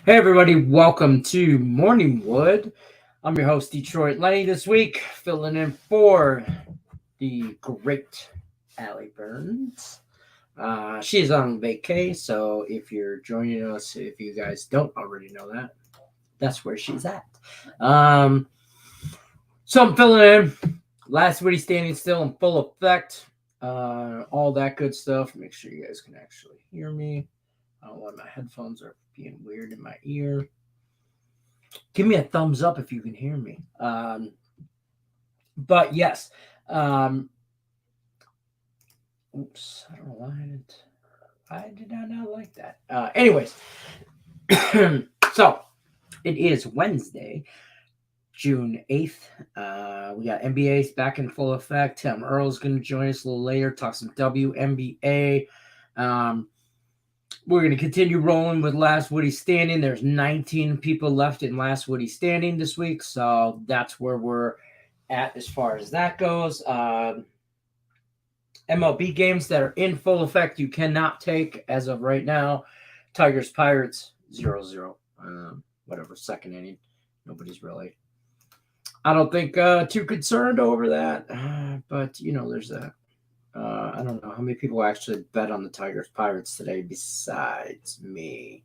Hey everybody, welcome to Morning Wood. I'm your host, Detroit Lenny, this week, filling in for the great Allie Burns. She's on vacay, so if you're joining us, if you guys don't already know that, that's where she's at. So I'm filling in. Last Woody standing still in full effect. All that good stuff. Make sure you guys can actually hear me. I don't want my headphones are being weird in my ear. Give me a thumbs up if you can hear me. But yes. Oops, I don't know why I did not like that. Anyways, so it is Wednesday, June 8th. We got NBA's back in full effect. Earle's going to join us a little later, talk some WNBA. We're going to continue rolling with Last Woody Standing. There's 19 people left in Last Woody Standing this week, so that's where we're at as far as that goes. MLB games that are in full effect you cannot take as of right now. Tigers, Pirates, 0-0. Whatever, second inning. Nobody's really, I don't think, too concerned over that. But, there's that. I don't know how many people actually bet on the Tigers Pirates today besides me.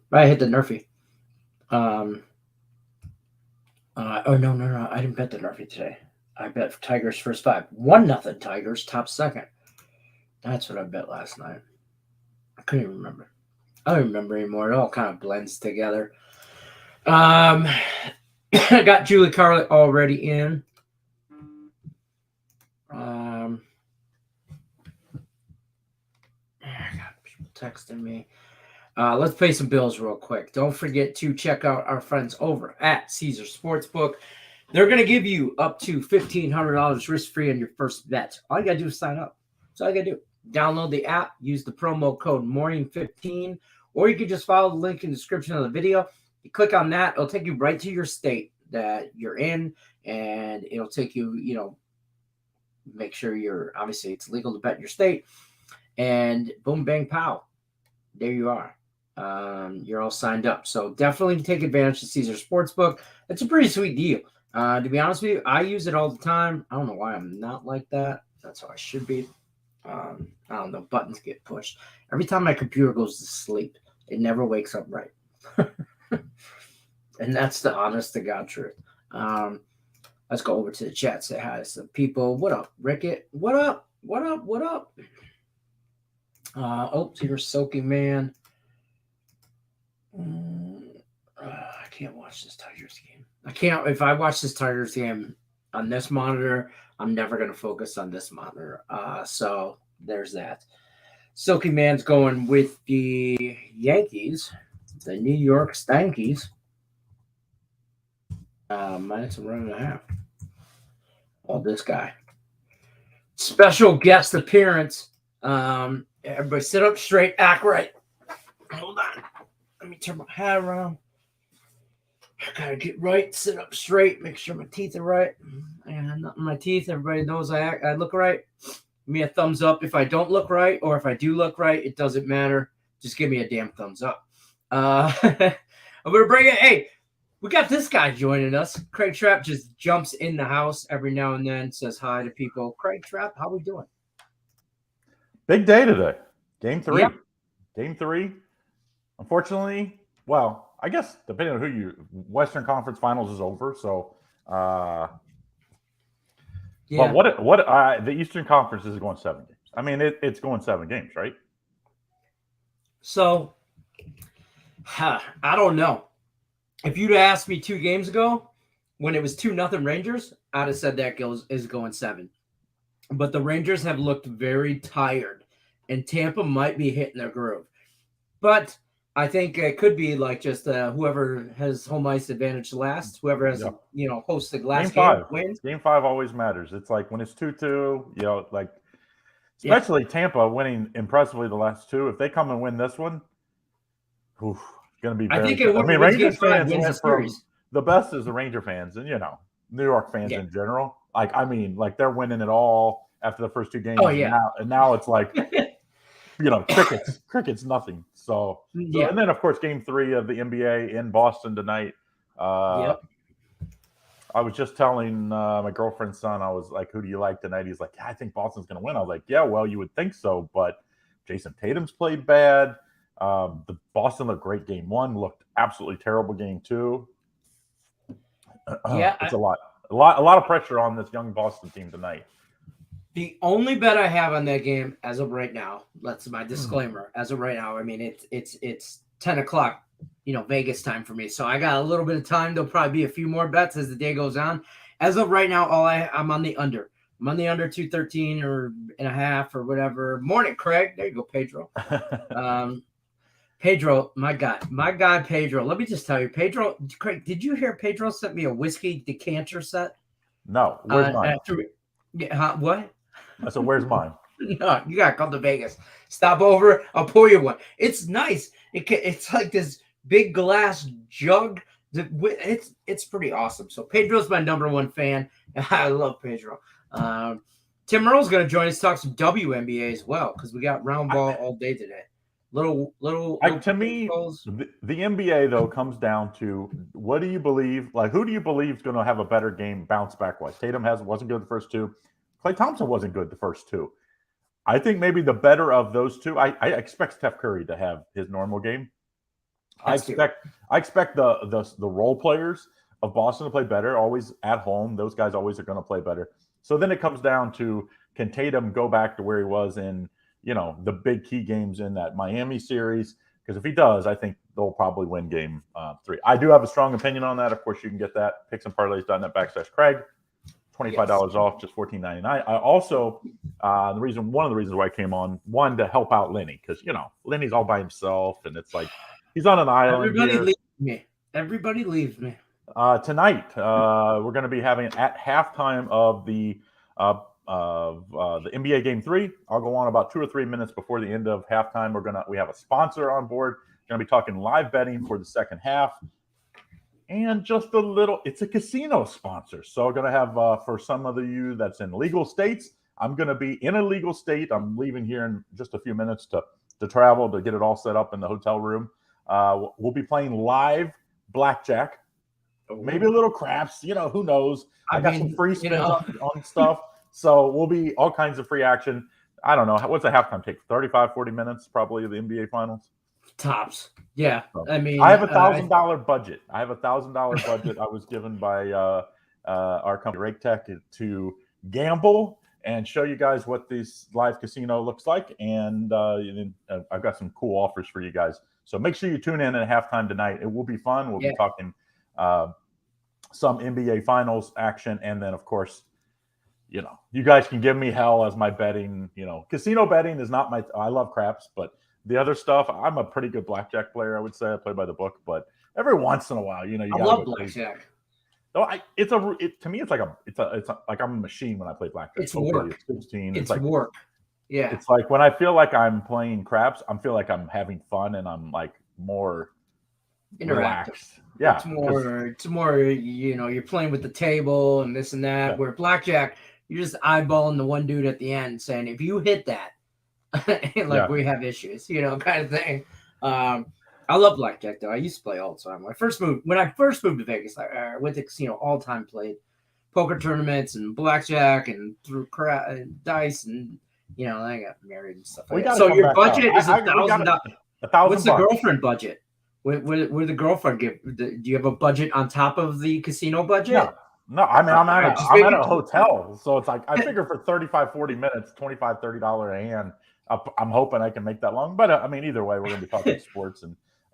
But I hit the Nerfy. No, I didn't bet the Nerfy today. I bet Tigers first 5. 1-0 Tigers, top second. That's what I bet last night. I couldn't even remember. I don't remember anymore. It all kind of blends together. I got Julie Carly already in. I got people texting me. Let's pay some bills real quick. Don't forget to check out our friends over at Caesar Sportsbook. They're going to give you up to $1,500 risk-free on your first bet. All you got to do is sign up. That's all you got to do. Download the app, use the promo code MORNING15, or you can just follow the link in the description of the video. You click on that, it'll take you right to your state that you're in, and it'll take you, make sure obviously it's legal to bet in your state, and boom, bang, pow. There you are. You're all signed up. So definitely take advantage of Caesar Sportsbook. It's a pretty sweet deal. To be honest with you, I use it all the time. I don't know why I'm not like that. That's how I should be. I don't know. Buttons get pushed. Every time my computer goes to sleep, it never wakes up right. And that's the honest to God truth. Let's go over to the chat. Say hi to some people. What up, Rickett? What up? What up? What up? Here's Soaking Man. I can't watch this Tigers game. I can't. If I watch this Tigers game on this monitor, I'm never going to focus on this monitor. So there's that. Soaking Man's going with the Yankees, the New York Stankies. Minus -1.5. Oh, this guy. Special guest appearance. Everybody sit up straight, act right. Hold on. Let me turn my hat around. I gotta get right, sit up straight, make sure my teeth are right. And not in my teeth. Everybody knows I look right. Give me a thumbs up if I don't look right, or if I do look right, it doesn't matter. Just give me a damn thumbs up. I'm gonna bring it. Hey, we got this guy joining us. Craig Trapp just jumps in the house every now and then, says hi to people. Craig Trapp, how we doing? Big day today. Game 3. Yep. Game 3. Unfortunately, well, I guess depending on who Western Conference Finals is over. So, Yeah. But the Eastern Conference is going 7 games. I mean, it's going 7 games, right? So, I don't know. If you'd asked me 2 games ago, when it was 2-0 Rangers, I'd have said that is going 7. But the Rangers have looked very tired, and Tampa might be hitting their groove. But I think it could be like just whoever has home ice advantage last, whoever has hosted last game wins. Game 5 always matters. It's like when it's 2-2, especially Tampa winning impressively the last 2. If they come and win this one, it's going to be very. Rangers fans went from the best is the Ranger fans, and New York fans in general. They're winning it all after the first 2 games. Oh yeah, and now it's like crickets, nothing. So Yeah. and then of course Game 3 of the NBA in Boston tonight. Yep. I was just telling my girlfriend's son, I was like, "Who do you like tonight?" He's like, "Yeah, I think Boston's going to win." I was like, "Yeah, well, you would think so, but Jason Tatum's played bad. The Boston looked great Game 1, looked absolutely terrible Game 2. Yeah. It's a lot of pressure on this young Boston team tonight." The only bet I have on that game as of right now, that's my disclaimer. As of right now, I mean it's 10 o'clock, Vegas time for me. So I got a little bit of time. There'll probably be a few more bets as the day goes on. As of right now, I'm on the under. I'm on the under 213 or and a half or whatever. Morning, Craig. There you go, Pedro. Pedro, my guy, Pedro. Let me just tell you, Pedro. Craig, did you hear Pedro sent me a whiskey decanter set? No, where's mine? What? I said, "Where's mine?" No, you gotta come to Vegas. Stop over. I'll pour you one. It's nice. It's like this big glass jug. It's pretty awesome. So Pedro's my number one fan, and I love Pedro. Tim Earle's gonna join us to talk some WNBA as well because we got round ball all day today. Little to me, the NBA though comes down to what do you believe? Like, who do you believe is going to have a better game bounce back wise? Tatum wasn't good the first two. Klay Thompson wasn't good the first two. I think maybe the better of those two. I expect Steph Curry to have his normal game. I expect the role players of Boston to play better. Always at home, those guys always are going to play better. So then it comes down to, can Tatum go back to where he was in the big key games in that Miami series? Because if he does, I think they'll probably win Game 3. I do have a strong opinion on that. Of course, you can get that picksandparlays.net/Craig. $25 off, just $14.99. I also one of the reasons why I came on, one, to help out Lenny, because Lenny's all by himself, and it's like he's on an island. Everybody leaves me. Tonight, we're going to be having at halftime of the NBA Game 3. I'll go on about 2 or 3 minutes before the end of halftime. We have a sponsor on board. Going to be talking live betting for the second half. And just it's a casino sponsor. So we're going to have, for some of you that's in legal states, I'm going to be in a legal state. I'm leaving here in just a few minutes to travel to get it all set up in the hotel room. We'll be playing live blackjack, maybe a little craps, who knows? I got some free spins on stuff. So we'll be all kinds of free action. I don't know. What's a halftime take? 35, 40 minutes, probably, of the NBA Finals? Tops. Yeah. I mean, I have a $1,000 budget. I was given by our company, Rake Tech, to gamble and show you guys what this live casino looks like. And I've got some cool offers for you guys. So make sure you tune in at halftime tonight. It will be fun. We'll be talking some NBA Finals action. And then, of course, you guys can give me hell as my betting. Casino betting is not I love craps, but the other stuff, I'm a pretty good blackjack player, I would say. I play by the book, but every once in a while, you I love blackjack. No, to me, it's like I'm a machine when I play blackjack. It's work. It's 16. It's like work. Yeah. It's like when I feel like I'm playing craps, I feel like I'm having fun and I'm like more relaxed. Yeah. It's more, you're playing with the table and this and that. Yeah. Where blackjack, you're just eyeballing the one dude at the end saying, if you hit that, we have issues, kind of thing. I love blackjack though. I used to play all the time. When I first moved to Vegas, I went to casino all the time, played poker tournaments and blackjack and threw dice and I got married and stuff like that. So your budget is $1,000. What's the girlfriend budget? What the girlfriend give? Do you have a budget on top of the casino budget? No, I mean, I'm at a hotel. So it's like, I figure for 35, 40 minutes, $25, $30 a hand, I'm hoping I can make that long. But I mean, either way, we're going to be talking sports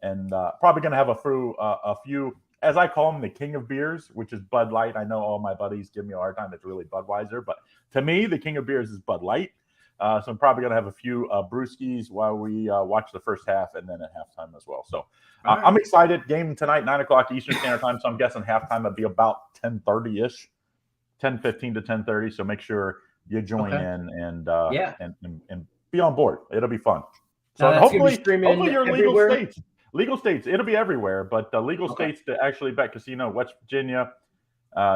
and probably going to have a few, as I call them, the king of beers, which is Bud Light. I know all my buddies give me a hard time. It's really Budweiser. But to me, the king of beers is Bud Light. So I'm probably going to have a few brewskis while we watch the first half and then at halftime as well. So I'm excited. Game tonight, 9 o'clock Eastern Standard Time. So I'm guessing halftime will be about 10:30-ish, 10:15 to 10:30. So make sure you join in and be on board. It'll be fun. So hopefully you're legal states. It'll be everywhere, but the legal states to actually bet casino: West Virginia,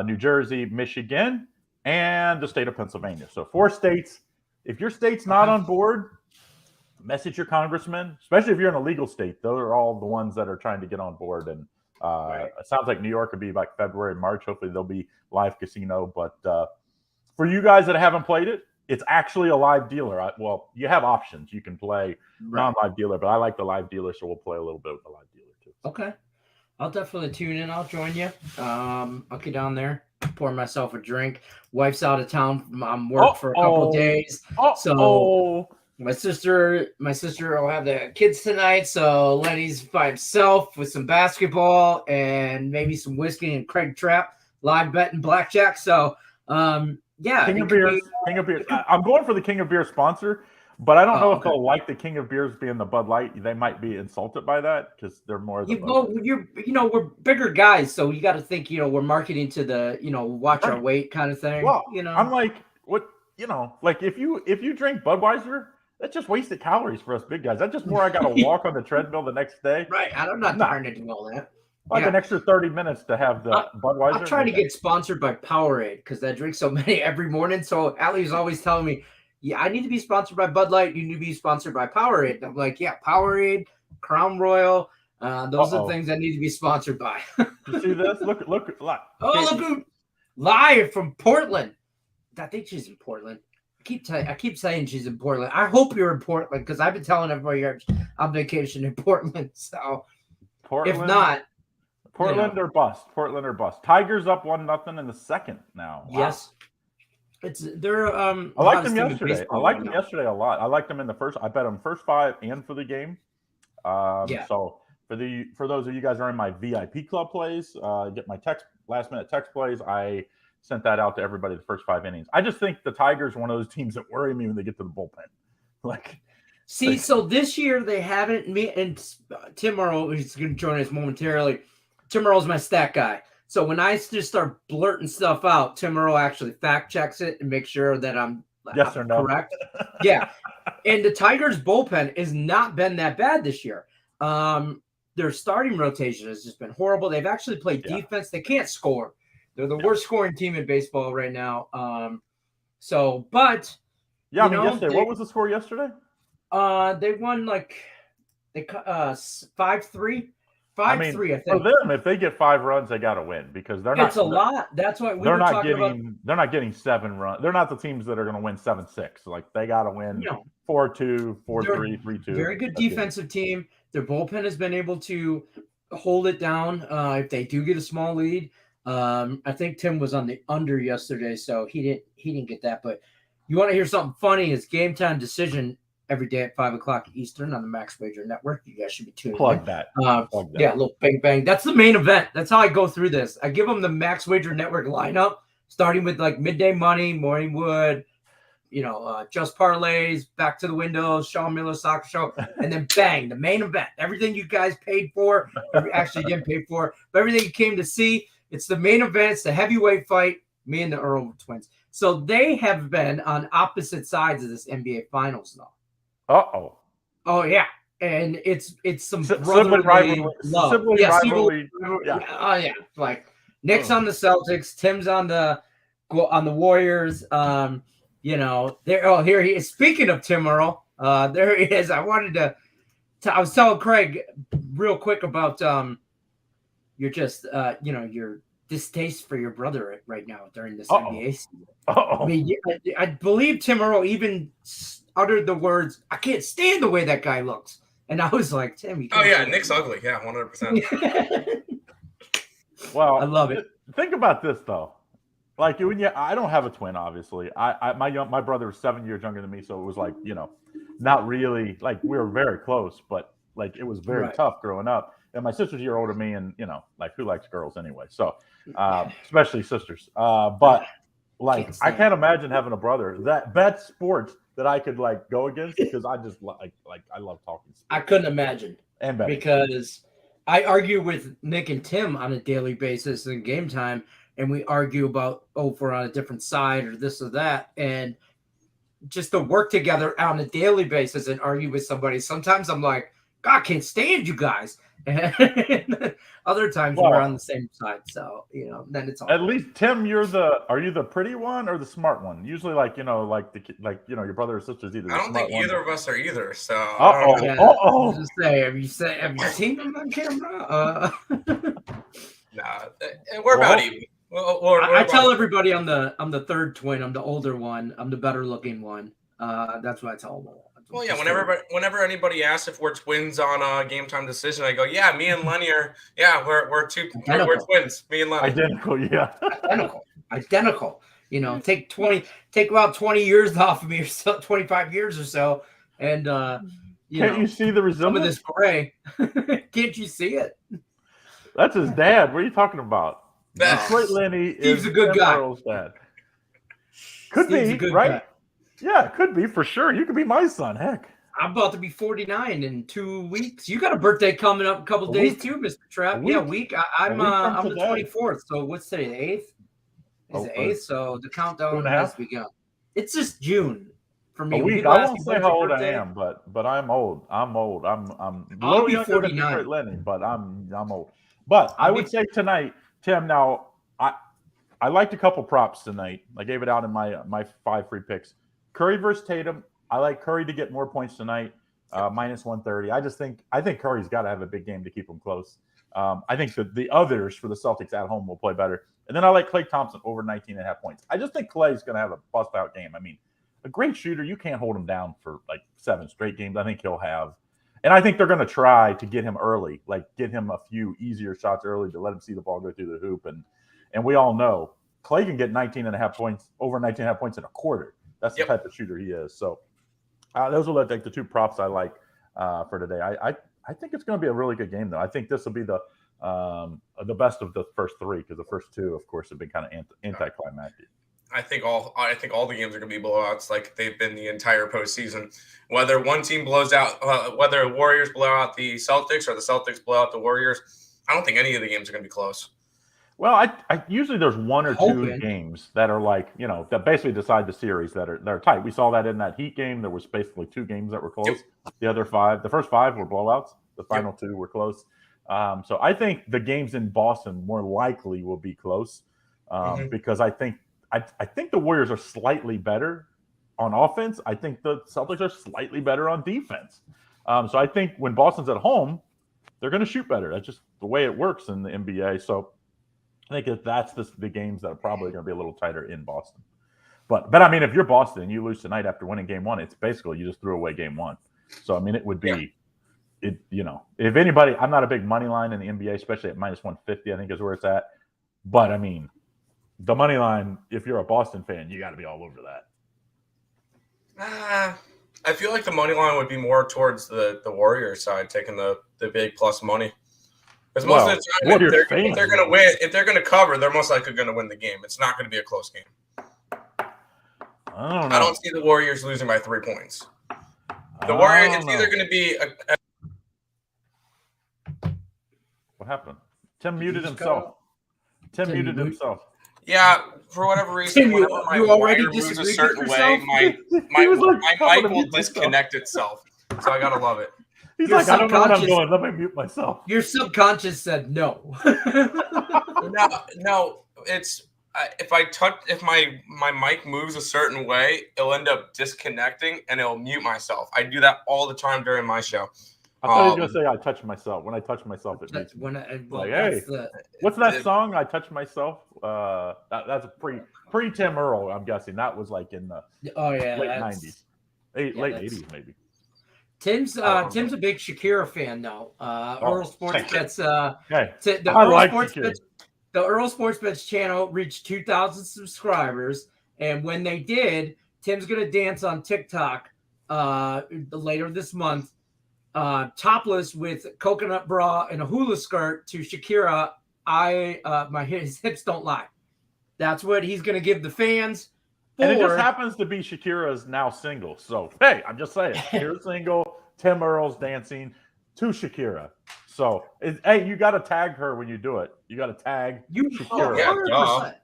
New Jersey, Michigan, and the state of Pennsylvania. So 4 states. If your state's not on board, message your congressman, especially if you're in a legal state. Those are all the ones that are trying to get on board. And it sounds like New York could be like February and March. Hopefully there'll be live casino. But for you guys that haven't played it, it's actually a live dealer. Well, you have options. You can play non-live dealer, but I like the live dealer, so we'll play a little bit with the live dealer too. Okay. I'll definitely tune in. I'll join you. I'll get down there, pour myself a drink. Wife's out of town on work for a couple days. So my sister will have the kids tonight. So Lenny's by himself with some basketball and maybe some whiskey and Craig Trapp live betting blackjack. So yeah. King of Beers. I'm going for the King of Beers sponsor. But I don't know if they'll like the King of Beers being the Bud Light. They might be insulted by that because they're more. We're bigger guys, so you got to think. We're marketing to the watch our weight kind of thing. Well, I'm like, what like if you drink Budweiser, that's just wasted calories for us big guys. That's just more I got to walk on the treadmill the next day. Right, I'm not trying to do all that. Like an extra 30 minutes to have the Budweiser. I'm trying to get sponsored by Powerade because I drink so many every morning. So Allie's always telling me, yeah, I need to be sponsored by Bud Light. You need to be sponsored by Powerade. And I'm like, yeah, Powerade, Crown Royal. Those are things I need to be sponsored by. You see this? Look. Oh, look, live from Portland. I think she's in Portland. I keep saying she's in Portland. I hope you're in Portland because I've been telling everybody you're on vacation in Portland. So Portland, if not, Portland or bust. Portland or bust. Tigers up 1-0 in the second now. Wow. Yes. I liked them yesterday. I liked them yesterday a lot. I liked them in the first. I bet them first 5 and for the game. So for those of you guys who are in my VIP club plays, get my last minute text plays. I sent that out to everybody the first 5 innings. I just think the Tigers are one of those teams that worry me when they get to the bullpen. So this year they haven't. Me and Tim Earle, who's going to join us momentarily. Tim Earle's my stat guy. So when I just start blurting stuff out, Tim Earle actually fact checks it and makes sure that I'm yes or no correct. Yeah. And the Tigers bullpen has not been that bad this year. Their starting rotation has just been horrible. They've actually played defense. They can't score. They're the worst scoring team in baseball right now. Yesterday, what was the score yesterday? They won 5-3. 5-3, I think. For them, if they get 5 runs, they got to win because they're not. It's a lot. That's why they're not getting 7 runs. They're not the teams that are going to win 7-6. Like they got to win 4-2, 4-3, 3-2. Very good defensive team. Their bullpen has been able to hold it down if they do get a small lead. I think Tim was on the under yesterday, so he didn't get that. But you want to hear something funny? It's Game Time Decision every day at 5:00 Eastern on the Max Wager Network. You guys should be tuning in. That. Yeah, a little bang bang. That's the main event. That's how I go through this. I give them the Max Wager Network lineup, starting with Midday Money, Morning Wood, Just Parlays, Back to the Windows, Sean Miller Soccer Show, and then bang, the main event. Everything you guys paid for, actually didn't pay for, but everything you came to see. It's the main event. It's the heavyweight fight. Me and the Earle twins. So they have been on opposite sides of this NBA Finals now. Oh yeah, and it's some sibling rivalry. Yeah. Like Nick's on the Celtics, Tim's on the Warriors. Here he is. Speaking of Tim Earle, there he is. I was telling Craig real quick about your distaste for your brother right now during this NBA season. I mean, I believe Tim Earle even uttered the words, "I can't stand the way that guy looks," and I was like, "Tim, Nick's ugly, 100%." Well, I love it. Think about this though, I don't have a twin, obviously. My brother was 7 years younger than me, so it was not really we were very close, but it was very tough growing up. And my sister's a year older than me, and who likes girls anyway? So, especially sisters. But I can't imagine having a brother that bets sports that I could go against because I just I love talking sports. I couldn't imagine, and betting. Because I argue with Nick and Tim on a daily basis in game time, and we argue about if we're on a different side or this or that, and just to work together on a daily basis and argue with somebody. Sometimes I'm like, God, I can't stand you guys. And other times we're on the same side. So, then it's all at least Tim, are you the pretty one or the smart one? Usually your brother or sister's either I don't think either of us are either. So uh-oh. Have you seen them on camera? Nah, we're about even. I tell everybody I'm the third twin. I'm the older one. I'm the better looking one. That's what I tell them. Well, yeah. Whenever anybody asks if we're twins on a game time decision, I go, yeah, me and Lenny are. Yeah, we're twins. Me and Lenny. Identical, yeah. Identical. Take about 20 years off of me, or so, 25 years or so, and can't you see the resemblance? Some of this gray. Can't you see it? That's his dad. What are you talking about? Detroit Lenny is a good guy. Earle's dad. Could be, right? Guy. Yeah, it could be for sure. You could be my son. Heck. I'm about to be 49 in 2 weeks. You got a birthday coming up a couple days too, Mr. Trapp. Yeah, week. I'm the 24th. So what's today? The 8th? Is it 8th? So the countdown has begun. It's just June for me. A week. I won't say how old I am, but I'm old. I'm old. I'm I'll be 49. Lenny, but I'm old. But I would say tonight, Tim. Now I liked a couple props tonight. I gave it out in my 5 free picks. Curry versus Tatum. I like Curry to get more points tonight, minus 130. I think Curry's got to have a big game to keep him close. I think the others for the Celtics at home will play better. And then I like Klay Thompson over 19.5 points. I just think Klay's going to have a bust-out game. I mean, a great shooter, you can't hold him down for like 7 straight games. I think he'll have. And I think they're going to try to get him early, like get him a few easier shots early to let him see the ball go through the hoop. And we all know Klay can get 19.5 points, over 19.5 points in a quarter. That's the type of shooter he is. So those are like the 2 props I like for today. I think it's going to be a really good game, though. I think this will be the best of the first 3 because the first 2, of course, have been kind of anticlimactic. I think all the games are going to be blowouts like they've been the entire postseason. Whether one team blows out, whether Warriors blow out the Celtics or the Celtics blow out the Warriors, I don't think any of the games are going to be close. Well, I usually there's 1 or 2 games that are like, that basically decide the series that are tight. We saw that in that Heat game. There was basically 2 games that were close. Yep. The first 5 were blowouts. The final 2 were close. So I think the games in Boston more likely will be close because I think the Warriors are slightly better on offense. I think the Celtics are slightly better on defense. So I think when Boston's at home, they're going to shoot better. That's just the way it works in the NBA. So I think that's the games that are probably going to be a little tighter in Boston. But I mean, if you're Boston and you lose tonight after winning game 1, it's basically you just threw away game 1. So I mean, it would be if anybody, I'm not a big money line in the NBA, especially at minus 150, I think is where it's at. But I mean, the money line, if you're a Boston fan, you got to be all over that. I feel like the money line would be more towards the Warriors side, taking the big plus money. Because most of the time, if they're going to win, if they're going to cover, they're most likely going to win the game. It's not going to be a close game. I don't see the Warriors losing by 3 points. The Warriors, it's either going to be What happened? Tim muted himself. Tim muted himself. Yeah, for whatever reason, Tim, whenever my wire moves a certain way, my mic will disconnect itself. So I gotta love it. He's like, I don't know what I'm doing. Let me mute myself. Your subconscious said no. No, it's if my mic moves a certain way, it'll end up disconnecting and it'll mute myself. I do that all the time during my show. I thought you were gonna say I touch myself. When I touch myself, it mutes me. Hey, what's that song? I touch myself. That's a pre Tim Earle. I'm guessing that was like in the late 90s, late 80s maybe. Tim's a big Shakira fan though. Earle Sports Bets. The Earle Sports Bets channel reached 2,000 subscribers, and when they did, Tim's gonna dance on TikTok later this month. Topless with coconut bra and a hula skirt to Shakira. His hips don't lie. That's what he's going to give the fans. And it just happens to be Shakira's now single. So, hey, I'm just saying. Shakira's single. Tim Earle's dancing to Shakira. So, hey, you got to tag her when you do it. You got to tag Shakira. 100%.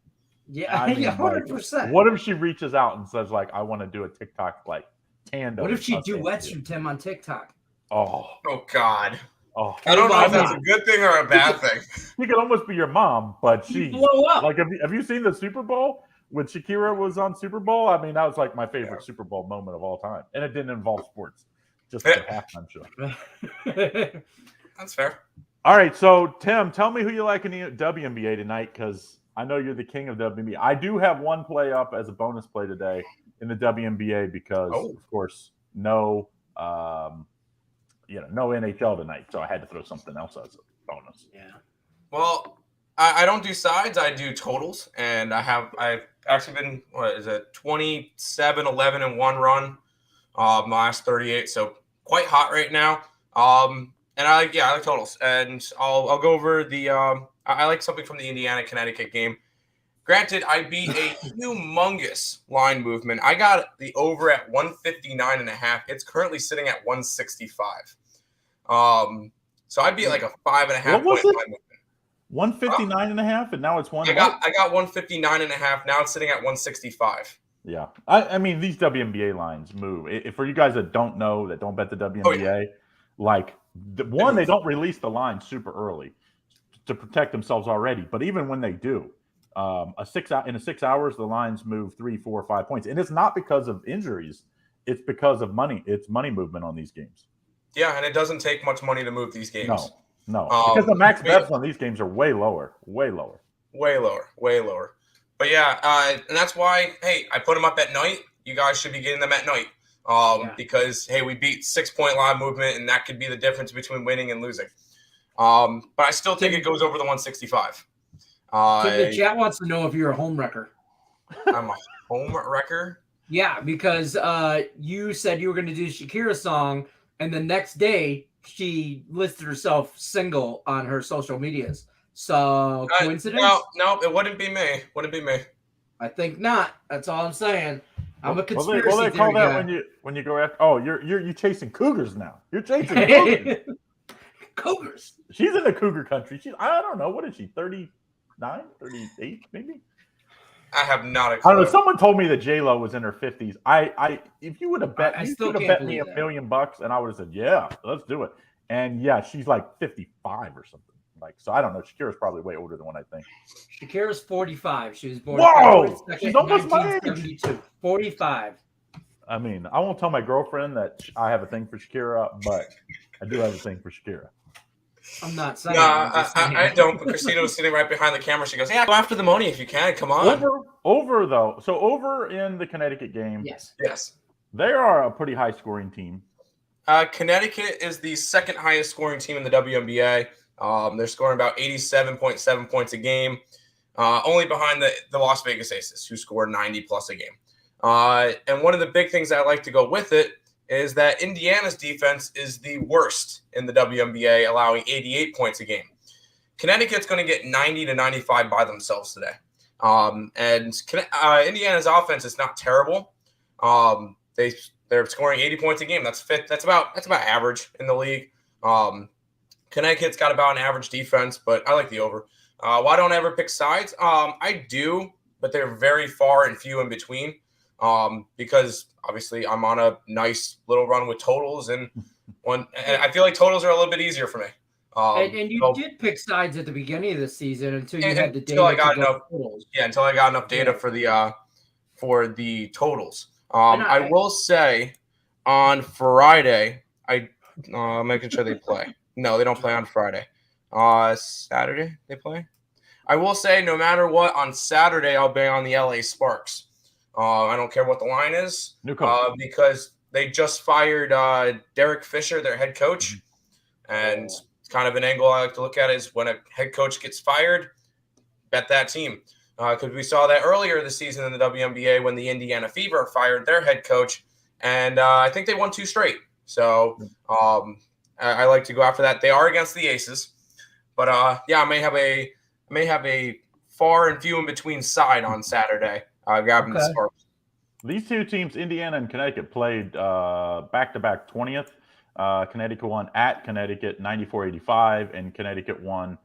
Yeah, 100%. What if she reaches out and says, like, I want to do a TikTok, like, tandem? What if she duets from Tim on TikTok? Oh God. Oh, I don't know if that's God. a good thing or a bad thing. She could almost be your mom, but she blow up. like. Have you seen the Super Bowl when Shakira was on Super Bowl? I mean, that was like my favorite Super Bowl moment of all time, and it didn't involve sports, just the halftime show. That's fair. All right, so Tim, tell me who you like in the WNBA tonight, because I know you're the king of WNBA. I do have one play up as a bonus play today in the WNBA because, of course, no NHL tonight, so I had to throw something else as a bonus. Yeah. Well, I don't do sides. I do totals, and I've actually been 27, 11, and 1 run, my last 38. So quite hot right now. And I like totals, and I'll go over the I like something from the Indiana Connecticut game. Granted, I beat a humongous line movement. I got the over at 159.5. It's currently sitting at 165. So I'd be like a 5.5 point line movement. 159.5, and now it's one. I got 159.5. Now it's sitting at 165. Yeah, I mean, these WNBA lines move. For you guys that don't know, that don't bet the WNBA, they don't release the line super early to protect themselves already. But even when they do, in 6 hours, the lines move 3, 4, 5 points, and it's not because of injuries; it's because of money. It's money movement on these games. Yeah, and it doesn't take much money to move these games. No, because the max bets on these games are way lower. But yeah, and that's why, hey, I put them up at night. You guys should be getting them at night. Because, hey, we beat 6 point line movement, and that could be the difference between winning and losing. But I still think it goes over the 165. The chat wants to know if you're a home wrecker. I'm a home wrecker? Yeah, because you said you were going to do Shakira's song, and the next day she listed herself single on her social medias. So coincidence? No, it wouldn't be me. I think not. That's all I'm saying. I'm a conspiracy theory guy. They call that guy. when you go after. Oh, you're chasing cougars now. You're chasing cougars. Cougars. She's in the cougar country. I don't know. What is she? 39, 38, maybe. I have not a clue. I don't know. Someone told me that J-Lo was in her 50s. If you would have bet, you could have bet me $1 million, and I would have said, yeah, let's do it. And yeah, she's like 55 or something. So I don't know. Shakira's probably way older than what I think. Shakira's 45. She was born. Whoa! She's almost my age. 45. I mean, I won't tell my girlfriend that I have a thing for Shakira, but I do have a thing for Shakira. I'm not saying. No, I don't. But Christina was sitting right behind the camera. She goes, "Yeah, go after the money if you can. Come on." Over though. So over in the Connecticut game. Yes. They are a pretty high scoring team. Connecticut is the second highest scoring team in the WNBA. They're scoring about 87.7 points a game, only behind the Las Vegas Aces, who score 90 plus a game. And one of the big things I like to go with it is that Indiana's defense is the worst in the WNBA, allowing 88 points a game. Connecticut's going to get 90 to 95 by themselves today. And Indiana's offense is not terrible. They're scoring 80 points a game. That's about average in the league. Connecticut's got about an average defense, but I like the over. Why don't I ever pick sides? I do, but they're very far and few in between. Because obviously I'm on a nice little run with totals, and I feel like totals are a little bit easier for me. And you did pick sides at the beginning of the season until you had the data. Until I got enough data for the totals. I will say on Friday, I'm making sure they play. No, they don't play on Friday. Saturday they play. I will say no matter what, on Saturday I'll be on the LA Sparks. I don't care what the line is, because they just fired Derek Fisher, their head coach, and it's kind of an angle I like to look at is when a head coach gets fired, bet that team. Because we saw that earlier this season in the WNBA when the Indiana Fever fired their head coach, and I think they won 2 straight. So I like to go after that. They are against the Aces, but I may have a far and few in between side on Saturday. Grabbing the Sparks. These two teams, Indiana and Connecticut, played back-to-back 20th. Connecticut won at Connecticut 94-85, and Connecticut won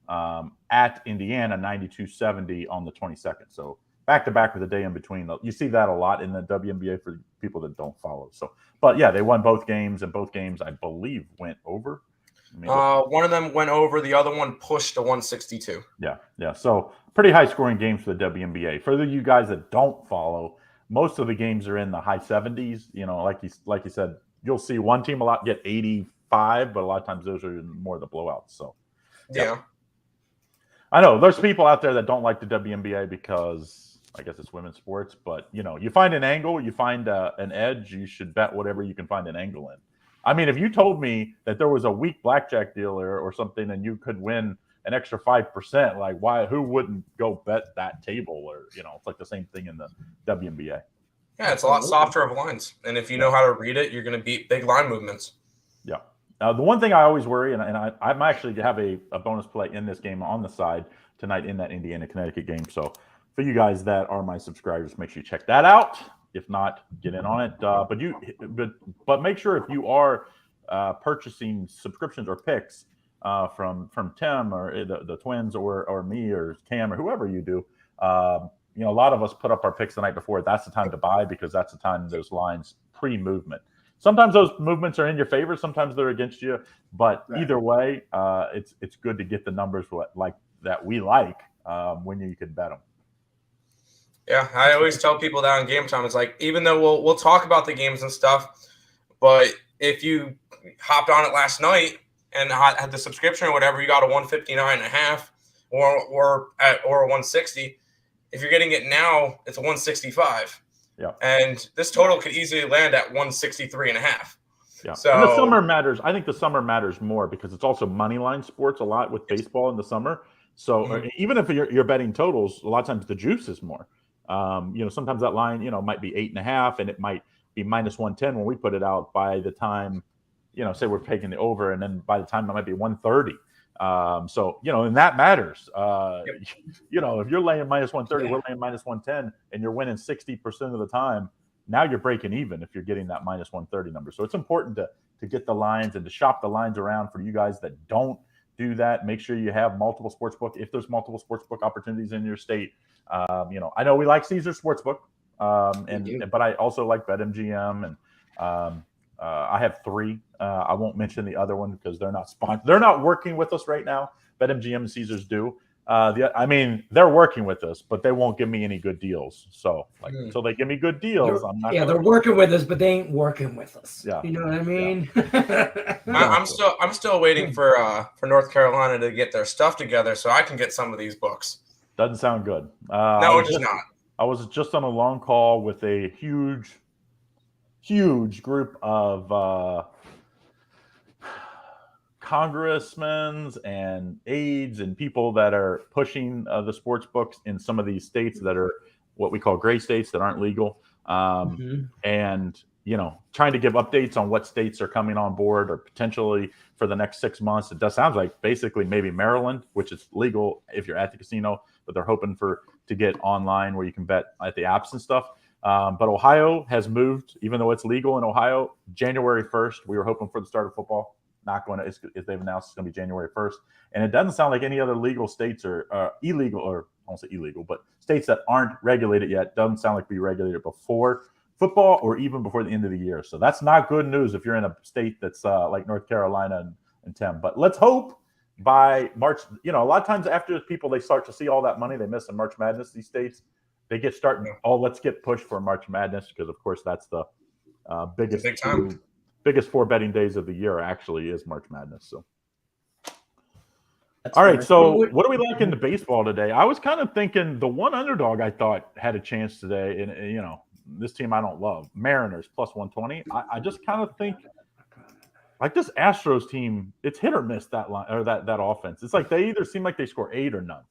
at Indiana 92-70 on the 22nd. So back to back with a day in between. You see that a lot in the WNBA for people that don't follow. So, but yeah, they won both games, and both games I believe went over. One of them went over. The other one pushed to 162. Yeah. So pretty high scoring games for the WNBA. For you guys that don't follow, most of the games are in the high 70s. You know, like you said, you'll see one team a lot get 85, but a lot of times those are more the blowouts. So yeah. I know there's people out there that don't like the WNBA because I guess it's women's sports, but you know, you find an angle, you find an edge, you should bet whatever you can find an angle in. I mean, if you told me that there was a weak blackjack dealer or something and you could win an extra 5%, like who wouldn't go bet that table? Or, you know, it's like the same thing in the WNBA. Yeah, it's a lot softer of lines. And if you know how to read it, you're going to beat big line movements. Yeah. The one thing I always worry, and I'm actually have a bonus play in this game on the side tonight in that Indiana-Connecticut game. So for you guys that are my subscribers, make sure you check that out. If not, get in on it. But make sure if you are purchasing subscriptions or picks from Tim or the Twins or me or Cam or whoever you do, you know, a lot of us put up our picks the night before. That's the time to buy because that's the time those lines pre-movement. Sometimes those movements are in your favor. Sometimes they're against you. But either way, it's good to get the numbers that we like when you can bet them. Yeah, I always tell people that on game time. It's like, even though we'll talk about the games and stuff, but if you hopped on it last night and had the subscription or whatever, you got a 159.5 or 160. If you're getting it now, it's a 165. Yeah. And this total could easily land at 163.5. Yeah. So and the summer matters. I think the summer matters more because it's also money line sports a lot with baseball in the summer. So even if you're betting totals, a lot of times the juice is more. You know, sometimes that line, you know, might be 8.5 and it might be minus 110 when we put it out. By the time, you know, say we're taking the over, and then by the time it might be 130. So, you know, and that matters. You know, if you're laying minus 130, we're laying minus 110, and you're winning 60% of the time, now you're breaking even if you're getting that minus 130 number. So it's important to get the lines and to shop the lines around for you guys that don't do that. Make sure you have multiple sportsbook. If there's multiple sportsbook opportunities in your state, you know, I know we like Caesar Sportsbook, but I also like BetMGM, and I have 3. I won't mention the other one because they're not sponsored. They're not working with us right now. BetMGM and Caesars do. I mean, they're working with us, but they won't give me any good deals. So, until they give me good deals, I'm not. Yeah, they're working with us, but they ain't working with us. Yeah, you know what I mean. Yeah. I'm still waiting for North Carolina to get their stuff together so I can get some of these books. Doesn't sound good. No, it does not. I was just on a long call with a huge group of congressmen and aides and people that are pushing the sports books in some of these states that are what we call gray states that aren't legal, and you know, trying to give updates on what states are coming on board or potentially for the next 6 months. It does sound like basically maybe Maryland, which is legal if you're at the casino, but they're hoping to get online where you can bet at the apps and stuff. But Ohio has moved, even though it's legal in Ohio, January 1st. We were hoping for the start of football. Not going to, as they've announced, it's going to be January 1st. And it doesn't sound like any other legal states are illegal, or I won't say illegal, but states that aren't regulated yet doesn't sound like be regulated before football or even before the end of the year. So that's not good news if you're in a state that's like North Carolina and Tim. But let's hope by March, you know, a lot of times after people, they start to see all that money they miss in March Madness, these states, they get starting, let's get pushed for March Madness, because of course that's the biggest 4 betting days of the year actually is March Madness. So all right, so what do we like in the baseball today? I was kind of thinking the one underdog I thought had a chance today, and you know, this team I don't love, Mariners plus 120. I just kind of think like this Astros team, it's hit or miss, that line or that offense. It's like they either seem like they score 8 or none.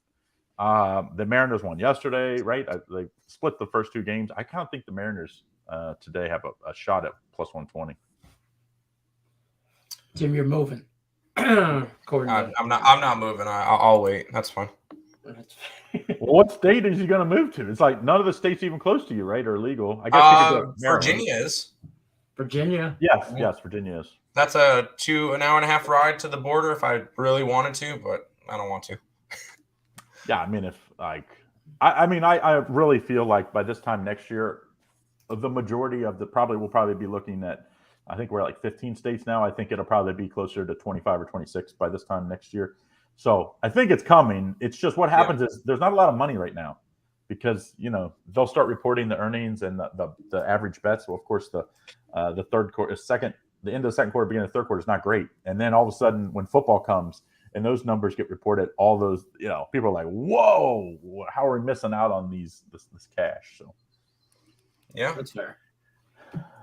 The Mariners won yesterday, right? They split the first 2 games. I kind of think the Mariners today have a shot at plus 120. Jim, you're moving. I'm not moving. I'll wait. That's fine. Well, what state is he going to move to? It's like none of the states even close to you, right? Are legal. I guess Virginia is. Virginia. Yes, Virginia is. That's an hour and a half ride to the border if I really wanted to, but I don't want to. Yeah, I mean, if like I mean, I really feel like by this time next year, the majority of we'll probably be looking at, I think we're at like 15 states now. I think it'll probably be closer to 25 or 26 by this time next year. So I think it's coming. It's just what happens is there's not a lot of money right now because, they'll start reporting the earnings and the average bets. Well, of course, the third quarter, the end of the second quarter, beginning of the third quarter is not great. And then all of a sudden when football comes and those numbers get reported, all those, people are like, whoa, how are we missing out on this cash? So. Yeah, that's fair.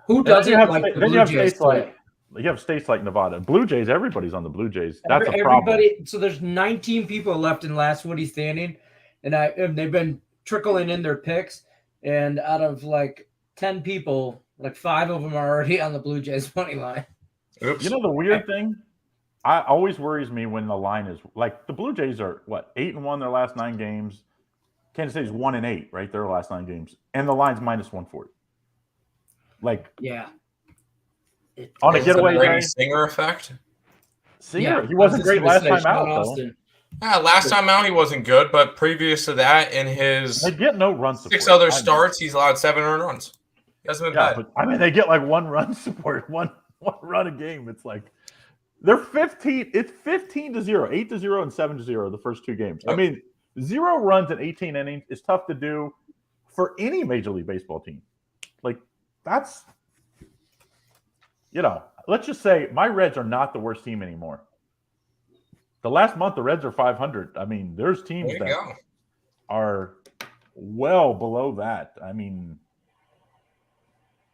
Who doesn't like the Blue Jays play? You have states like Nevada. Blue Jays, everybody's on the Blue Jays. That's a problem. So there's 19 people left in last Woody standing, and they've been trickling in their picks. And out of like 10 people, like 5 of them are already on the Blue Jays money line. Oops. The weird thing, always worries me when the line is like the Blue Jays are 8-1 their last 9 games. Kansas City's 1-8, right? Their last 9 games, and the line's -140. On a getaway game. Singer effect. Singer, he wasn't great last time out, though. Yeah, last time out he wasn't good, but previous to that, in his they get no run support. 6 other starts, he's allowed 7 earned runs. He hasn't been bad. But I mean, they get like 1 run support, one run a game. It's like they're 15. It's 15-0, 8-0, and 7-0 the first 2 games. Yep. I mean, 0 runs in 18 innings is tough to do for any Major League Baseball team. Like that's. Let's just say my Reds are not the worst team anymore. The last month, the Reds are 500. I mean, there's teams that are well below that. I mean,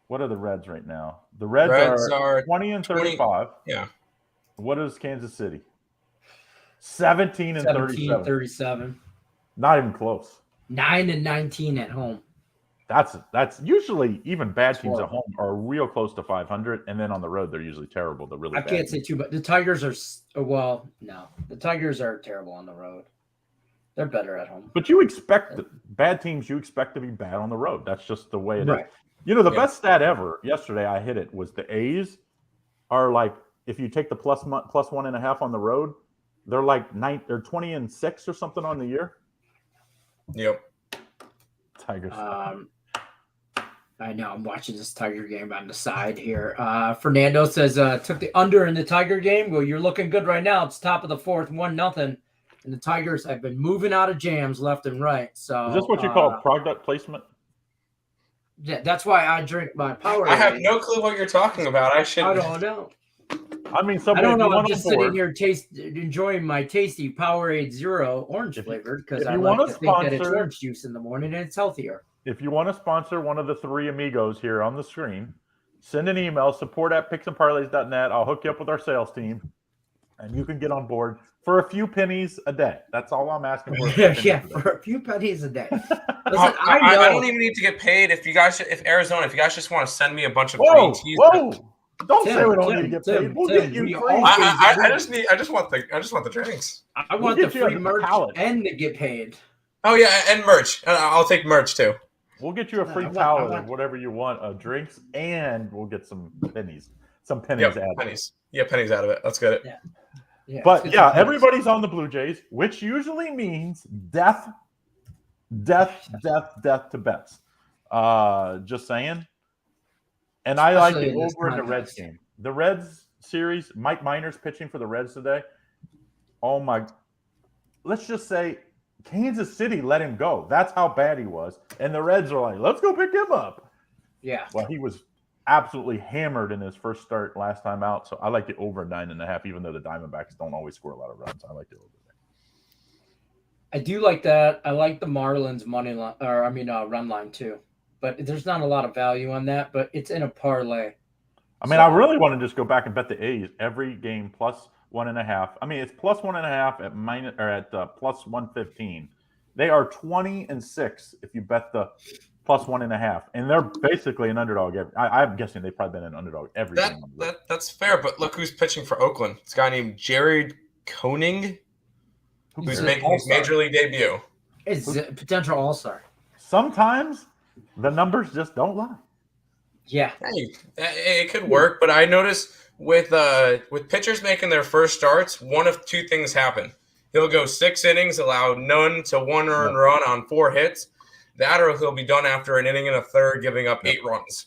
what are the Reds right now? The Reds are 20-35. Yeah. What is Kansas City? 17-37. Not even close. 9-19 at home. That's usually even bad teams at home are real close to 500, and then on the road they're usually terrible. They're really. I can't say too, but the Tigers are the Tigers are terrible on the road. They're better at home. But you expect bad teams. You expect to be bad on the road. That's just the way it is. The best stat ever yesterday I hit it was the A's are like if you take the plus 1.5 on the road, they're like 20-6 or something on the year. Yep. Tigers. I know I'm watching this Tiger game on the side here. Fernando says took the under in the Tiger game. Well, you're looking good right now. It's top of the 4th, 1-0. And the Tigers have been moving out of jams left and right. So is this what you call product placement? Yeah, that's why I drink my Powerade. I have no clue what you're talking about. I don't know. I mean, I don't know. I'm just sitting here enjoying my tasty Powerade Zero orange flavored because I like to think that it's orange juice in the morning and it's healthier. If you want to sponsor one of the 3 amigos here on the screen, send an email, support@picksandparlays.net. I'll hook you up with our sales team, and you can get on board for a few pennies a day. That's all I'm asking for. For a few pennies a day. Listen, I don't even need to get paid. If you guys just want to send me a bunch of whoa. Don't Tim, say we don't need to get paid. We'll get you free. I just want the drinks. I want the free merch and to get paid. Oh yeah, and merch. I'll take merch too. We'll get you a free pallet of whatever you want of drinks, and we'll get some pennies. Some pennies out of it. Yeah, pennies out of it. Let's get it. Yeah. But everybody's on the Blue Jays, which usually means death to bets. Just saying. And I like the over in the Reds game. The Reds series, Mike Minor's pitching for the Reds today. Oh my! Let's just say Kansas City let him go. That's how bad he was. And the Reds are like, let's go pick him up. Yeah. Well, he was absolutely hammered in his first start last time out. So I like the over 9.5, even though the Diamondbacks don't always score a lot of runs. I like the over there. I do like that. I like the Marlins money line, run line too. But there's not a lot of value on that, but it's in a parlay. I mean, I really want to just go back and bet the A's every game plus 1.5. I mean, it's plus 1.5 at plus 115. They are 20-6 if you bet the plus 1.5, and they're basically an underdog. I'm guessing they've probably been an underdog every game. That's fair, but look who's pitching for Oakland. It's a guy named Jared Koenig, who's making his major league debut. It's a potential all-star. Sometimes the numbers just don't lie. Yeah, hey, it could work, but I noticed with pitchers making their first starts, one of two things happen: he'll go 6 innings, allow none to 1 earned run on 4 hits. That or he'll be done after an inning and a third, giving up 8 runs.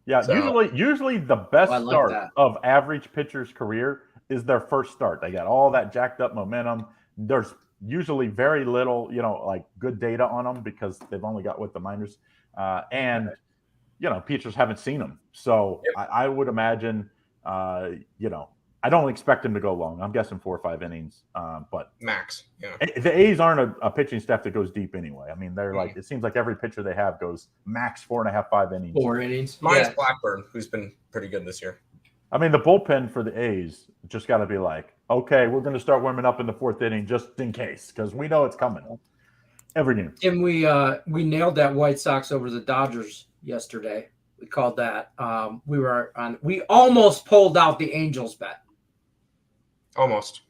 Yeah, so, usually the best start of average pitcher's career is their first start. They got all that jacked up momentum. There's usually very little, like good data on them because they've only got with the minors. And pitchers haven't seen them. So I would imagine, I don't expect him to go long. I'm guessing 4 or 5 innings, but max. Yeah. The A's aren't a pitching staff that goes deep anyway. I mean, they're it seems like every pitcher they have goes max 4.5, 5 innings. 4 innings. Minus Blackburn, who's been pretty good this year. I mean, the bullpen for the A's just got to be like, okay, we're going to start warming up in the 4th inning just in case because we know it's coming every game. And we nailed that White Sox over the Dodgers yesterday. We called that. We almost pulled out the Angels bet. Almost.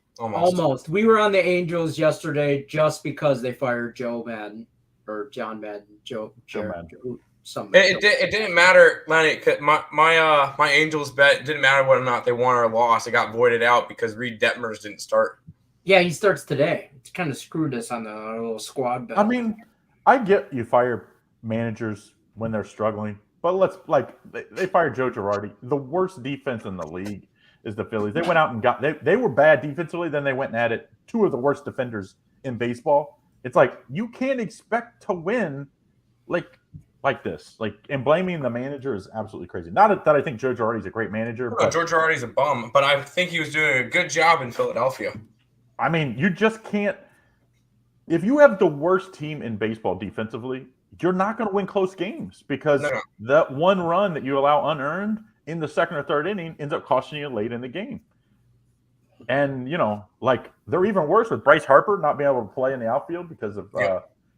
We were on the Angels yesterday just because they fired Joe Madden or John Madden. Joe Madden. It didn't matter, Lenny. My Angels bet didn't matter whether or not they won or lost. It got voided out because Reed Detmers didn't start. Yeah, he starts today. It's kind of screwed us on the little squad bet. I mean, I get you fire managers when they're struggling, but they fired Joe Girardi. The worst defense in the league is the Phillies. They went out and they were bad defensively. Then they went and added 2 of the worst defenders in baseball. It's like you can't expect to win like this. And blaming the manager is absolutely crazy. Not that I think Joe Girardi's a great manager. No, Joe Girardi's a bum, but I think he was doing a good job in Philadelphia. I mean, you just can't. If you have the worst team in baseball defensively, you're not going to win close games because that one run that you allow unearned in the 2nd or 3rd inning ends up costing you late in the game. And, they're even worse with Bryce Harper not being able to play in the outfield because of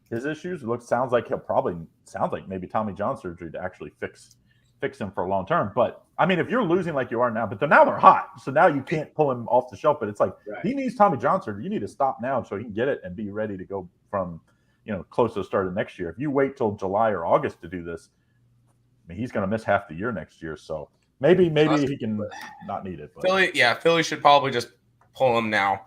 his issues. Sounds like maybe Tommy John surgery to actually fix him for a long term. But, I mean, if you're losing like you are now, but now they're hot. So now you can't pull him off the shelf. But it's like he needs Tommy John surgery. You need to stop now so he can get it and be ready to go from, close to the start of next year. If you wait till July or August to do this, I mean, he's going to miss half the year next year. So maybe he can not need it. But. Philly should probably just pull him now.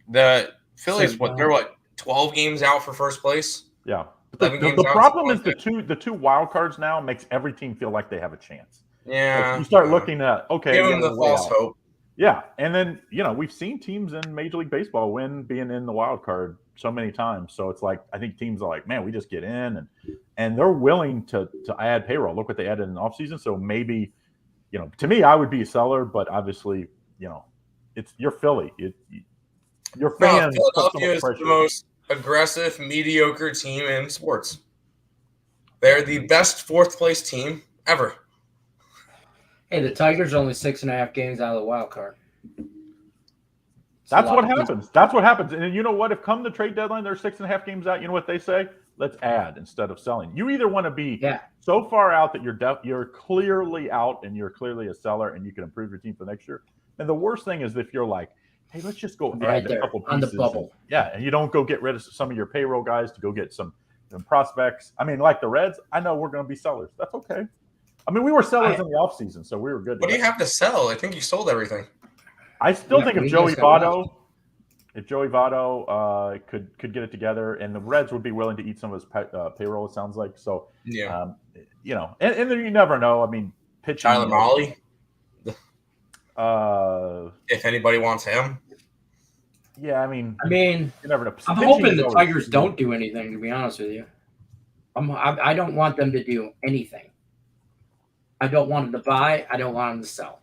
The Phillies, they're 12 games out for first place? Yeah. The problem is the two wild cards now makes every team feel like they have a chance. Yeah. You start looking at, give them the false hope. Yeah. And then, we've seen teams in Major League Baseball win being in the wild card so many times. So it's like, I think teams are like, man, we just get in and they're willing to add payroll. Look what they added in the offseason. So maybe, to me, I would be a seller, but obviously, it's you're Philly. Your fans. Philadelphia is the most aggressive, mediocre team in sports. They're the best 4th place team ever. Hey, the Tigers are only 6.5 games out of the wild card. That's what happens. That's what happens. And you know what? If come the trade deadline, they're 6.5 games out. You know what they say? Let's add instead of selling. You either want to be so far out that you're clearly out and you're clearly a seller and you can improve your team for next year. And the worst thing is if you're like, hey, let's just go add a couple pieces on the bubble. And you don't go get rid of some of your payroll guys to go get some prospects. I mean, like the Reds, I know we're going to be sellers. That's okay. I mean, we were sellers in the offseason, so we were good. What do you have to sell? I think you sold everything. I still think if Joey Votto could get it together, and the Reds would be willing to eat some of his payroll, it sounds like. So, and then you never know. I mean, pitching. Tyler Mahle. If anybody wants him. Yeah, I mean, you never know. I'm hoping the Tigers don't do anything, to be honest with you. I don't want them to do anything. I don't want them to buy. I don't want them to sell.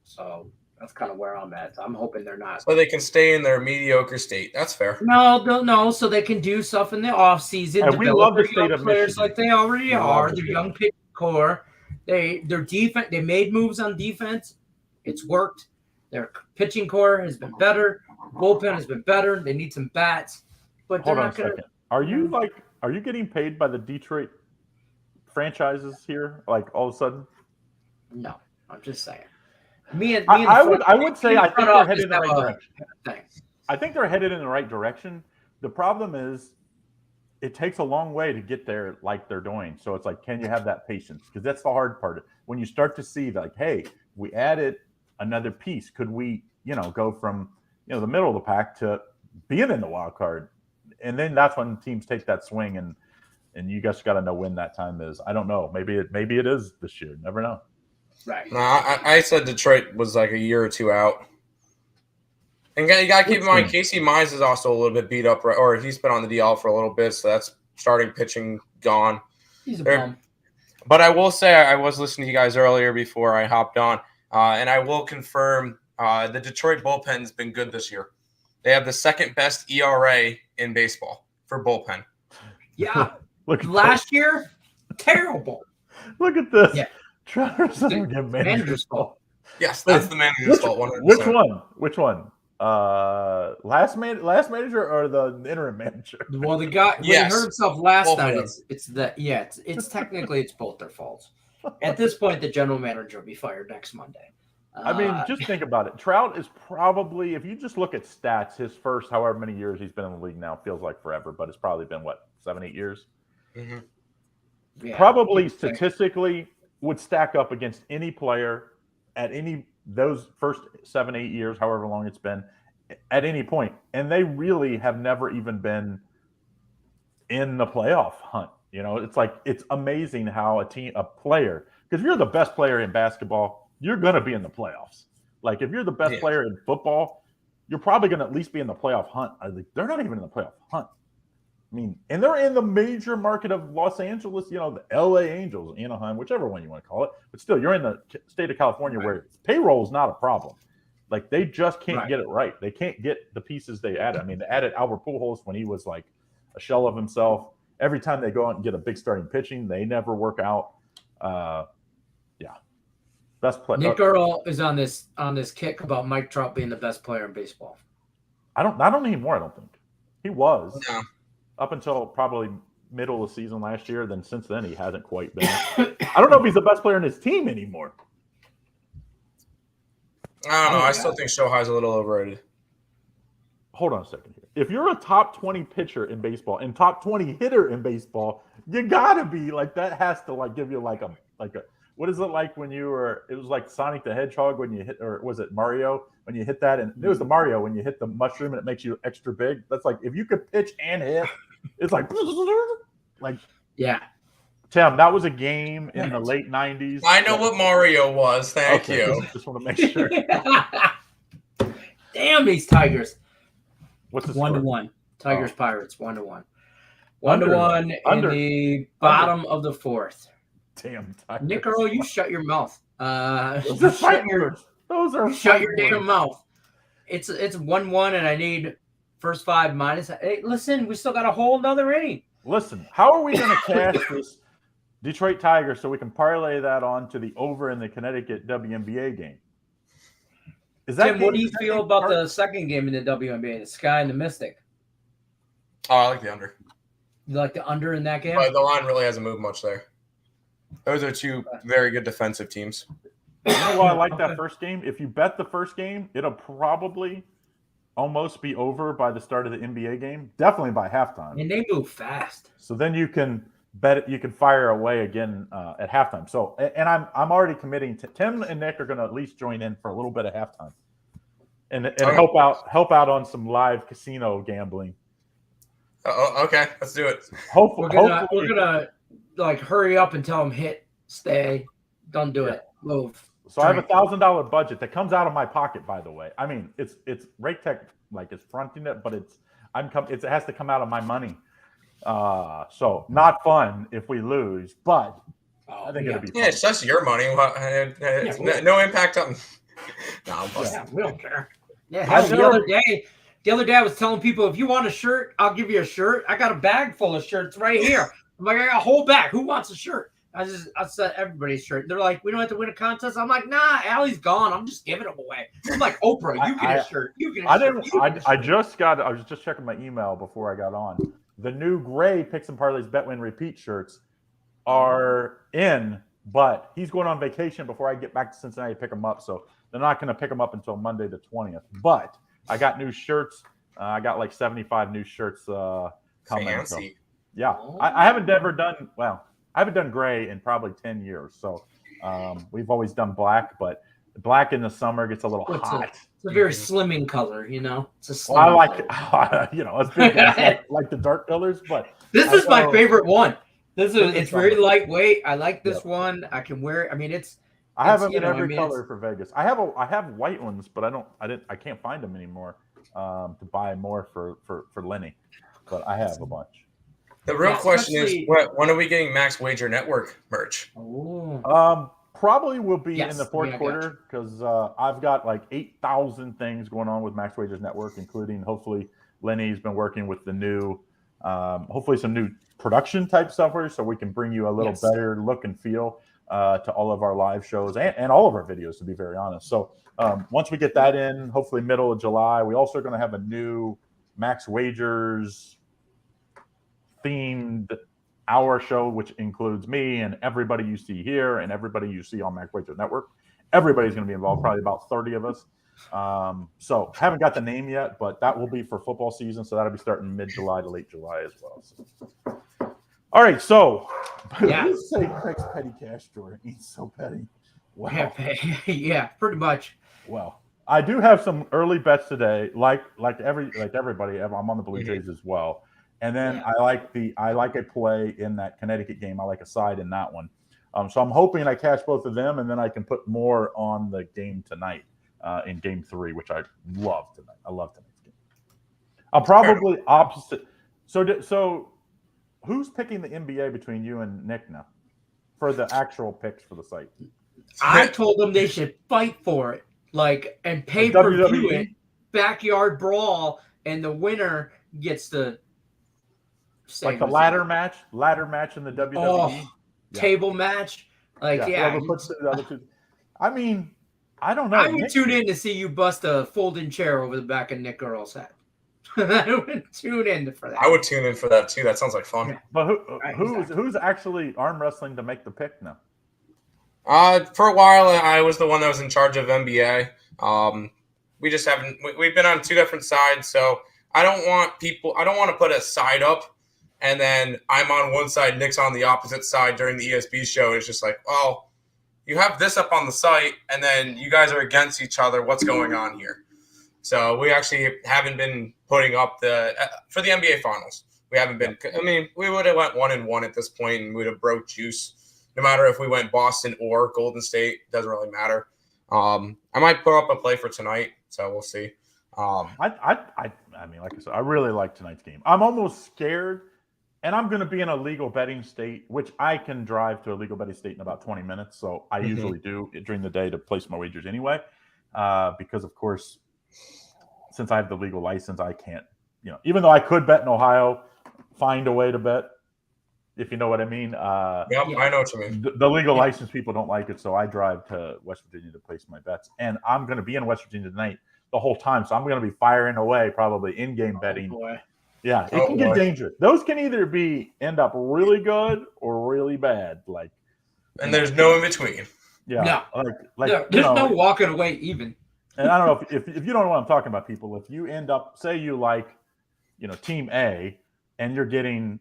So that's kind of where I'm at. I'm hoping they're not. So they can stay in their mediocre state. That's fair. No. So they can do stuff in the offseason. And we love the state of players Michigan. like they already are. Their young pitching core. Their defense. They made moves on defense. It's worked. Their pitching core has been better. Bullpen has been better. They need some bats. But hold on a second. Are you getting paid by the Detroit franchises here? Like all of a sudden? No, I'm just saying. I would say I think they're headed in the right direction. I think they're headed in the right direction. The problem is it takes a long way to get there like they're doing. So it's like, can you have that patience? Because that's the hard part. When you start to see like, hey, we added another piece. Could we, go from the middle of the pack to being in the wild card. And then that's when teams take that swing, and you guys got to know when that time is. I don't know. Maybe it is this year. Never know. Right. No, I said Detroit was like a year or two out. And you got to keep in mind, Casey Mize is also a little bit beat up, or he's been on the DL for a little bit, so that's starting pitching gone. He's a bum. But I will say I was listening to you guys earlier before I hopped on, and I will confirm the Detroit bullpen's been good this year. They have the second best ERA in baseball for bullpen. Yeah. Last year, terrible. Look at this. Yeah. Trevor's manager's fault. Yes, that's the manager's fault. 100%. Which one? Last manager or the interim manager? Well, the guy he hurt himself last night. It's technically it's both their faults. At this point, the general manager will be fired next Monday. I mean, just think about it. Trout is probably, if you just look at stats, his first however many years he's been in the league now feels like forever, but it's probably been 7-8 years. Mm-hmm. Yeah, probably statistically would stack up against any player at those first 7-8 years, however long it's been, at any point. And they really have never even been in the playoff hunt. It's amazing how a player, because if you're the best player in basketball, you're going to be in the playoffs. Like if you're the best player in football, you're probably going to at least be in the playoff hunt. They're not even in the playoff hunt. I mean, and they're in the major market of Los Angeles, the LA Angels, Anaheim, whichever one you want to call it. But still, you're in the state of California where payroll is not a problem. Like they just can't get it right. They can't get the pieces they added. I mean, they added Albert Pujols when he was like a shell of himself. Every time they go out and get a big starting pitching, they never work out. Best player. Nick Earle is on this kick about Mike Trout being the best player in baseball. Not anymore. I don't think he was. No. Up until probably middle of the season last year. Then since then, he hasn't quite been. I don't know if he's the best player in his team anymore. I don't know. I still think Shohei's a little overrated. Hold on a second here. If you're a top 20 pitcher in baseball and top 20 hitter in baseball, you gotta be like that. Has to give you like a what is it like when you were? It was like Sonic the Hedgehog when you hit, or was it Mario when you hit that? And it was the Mario when you hit the mushroom and it makes you extra big. That's like if you could pitch and hit, it's like yeah. Tim, that was a game in the late 90s. I know what Mario was. Thank you. Just want to make sure. Damn these Tigers. What's the 1-1? Tigers Pirates 1-1. 1-1 in the bottom of the fourth. Damn Tigers. Nick Earle, you shut your mouth. Those are fighting words. Shut your damn mouth. It's 1-1, and I need first 5 minus. Hey, listen, we still got a whole nother inning. Listen, how are we going to cash this Detroit Tigers so we can parlay that on to the over in the Connecticut WNBA game? Tim, what do you feel about the second game in the WNBA, the Sky and the Mystic? Oh, I like the under. You like the under in that game? But the line really hasn't moved much there. Those are two very good defensive teams. You know why I like that first game? If you bet the first game, it'll probably almost be over by the start of the NBA game. Definitely by halftime. And they move fast. So then you can bet it. You can fire away again at halftime. So, and I'm already committing to Tim and Nick are going to at least join in for a little bit of halftime, and help out on some live casino gambling. Okay, let's do it. We're gonna like hurry up and tell them hit, stay, don't do it, move. So I have $1,000 budget that comes out of my pocket. By the way, I mean it's Rake Tech like it's fronting it, but it has to come out of my money. So not fun if we lose, but I think it'll be fun. Yeah, it's just your money. No impact on. No, we don't care. Yeah, the other day I was telling people, if you want a shirt, I'll give you a shirt. I got a bag full of shirts right here. I'm like, I got a whole bag. Who wants a shirt? I said everybody's shirt. They're like, we don't have to win a contest. I'm like, nah, Allie's gone. I'm just giving them away. I'm like, Oprah, you get a shirt. You get a shirt. I was just checking my email before I got on. The new gray Picks and Parlays Bet Win Repeat shirts are in, but he's going on vacation before I get back to Cincinnati to pick them up. So they're not going to pick them up until Monday the 20th. But I got new shirts. I got like 75 new shirts coming. Fancy. So, yeah, I haven't done gray in probably 10 years. So we've always done black, but Black in the summer gets a little hot. It's a very slimming color, you know. It's a slimming Well, I like color. us big guys like the dark colors, but this is my favorite one. It's very summer. lightweight. I like this one. I can wear it. I mean, I have them in every color for Vegas. I have white ones, but I can't find them anymore to buy more for Lenny. But I have a bunch. The real question is, when are we getting Max Wager Network merch? Oh. Probably will be in the fourth quarter because I've got like 8,000 things going on with Max Wagers Network, including hopefully Lenny's been working with the new, hopefully some new production type software so we can bring you a little better look and feel to all of our live shows and all of our videos, to be very honest. So once we get that in, hopefully middle of July, we also are going to have a new Max Wagers themed our show, which includes me and everybody you see here and everybody you see on Max Wagers Network. Everybody's going to be involved, probably about 30 of us. So haven't got the name yet, but that will be for football season. So that'll be starting mid-July to late July as well. So. All right. So let's say Craig's petty cash drawer. He's so petty. Wow. Yeah, pretty much. Well, I do have some early bets today, like everybody. I'm on the Blue Jays as well. And then I like a play in that Connecticut game. I like a side in that one. So I'm hoping I cash both of them, and then I can put more on the game tonight in Game 3, which I love tonight. I love tonight's game. I'm probably opposite. So who's picking the NBA between you and Nick now for the actual picks for the site? I told them they should fight for it, and pay-per-view it, backyard brawl, and the winner gets the the ladder match in the WWE table match. Whoever puts the other two. I mean, I don't know. I would tune in to see you bust a folding chair over the back of Nick Earle's head. I would tune in for that. I would tune in for that too. That sounds like fun. Yeah. But who's actually arm wrestling to make the pick now? For a while, I was the one that was in charge of NBA. We just haven't. We've been on two different sides, so I don't want to put a side up. And then I'm on one side, Nick's on the opposite side during the ESB show. It's just like, well, you have this up on the site, and then you guys are against each other. What's going on here? So we actually haven't been putting up for the NBA Finals. We haven't been. I mean, we would have went 1-1 at this point, and we would have broke juice. No matter if we went Boston or Golden State, doesn't really matter. I might put up a play for tonight, so we'll see. I mean, like I said, I really like tonight's game. I'm almost scared. And I'm going to be in a legal betting state, which I can drive to a legal betting state in about 20 minutes. So I usually do during the day to place my wagers anyway. Because, of course, since I have the legal license, I can't, even though I could bet in Ohio, find a way to bet, if you know what I mean. I know what you mean. The legal license people don't like it. So I drive to West Virginia to place my bets. And I'm going to be in West Virginia tonight the whole time. So I'm going to be firing away probably in-game betting. Boy. Yeah, it can get dangerous. Those can either end up really good or really bad. And there's no in between. Yeah, no, there's no walking away even. And I don't know if you don't know what I'm talking about, people. If you end up, say you like, Team A, and you're getting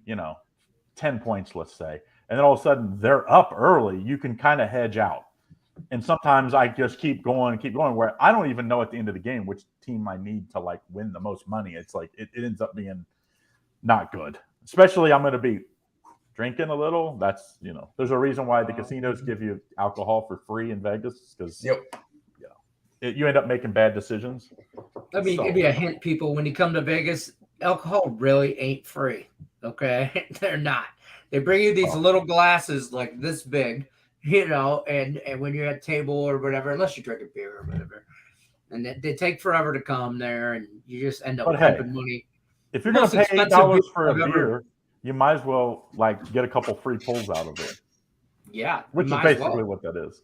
10 points, let's say, and then all of a sudden they're up early, you can kind of hedge out. And sometimes I just keep going, where I don't even know at the end of the game which team I need to win the most money. It's it ends up being not good. Especially I'm going to be drinking a little. That's, there's a reason why the casinos give you alcohol for free in Vegas, because you end up making bad decisions. Let me give you a hint, people. When you come to Vegas, alcohol really ain't free. Okay? They're not. They bring you these little glasses like this big. And when you're at table or whatever, unless you drink a beer or whatever, and they take forever to come there, and you just end up pumping money. If you're going to pay $8 for a beer, you might as well get a couple free pulls out of it. Yeah, which is basically what that is.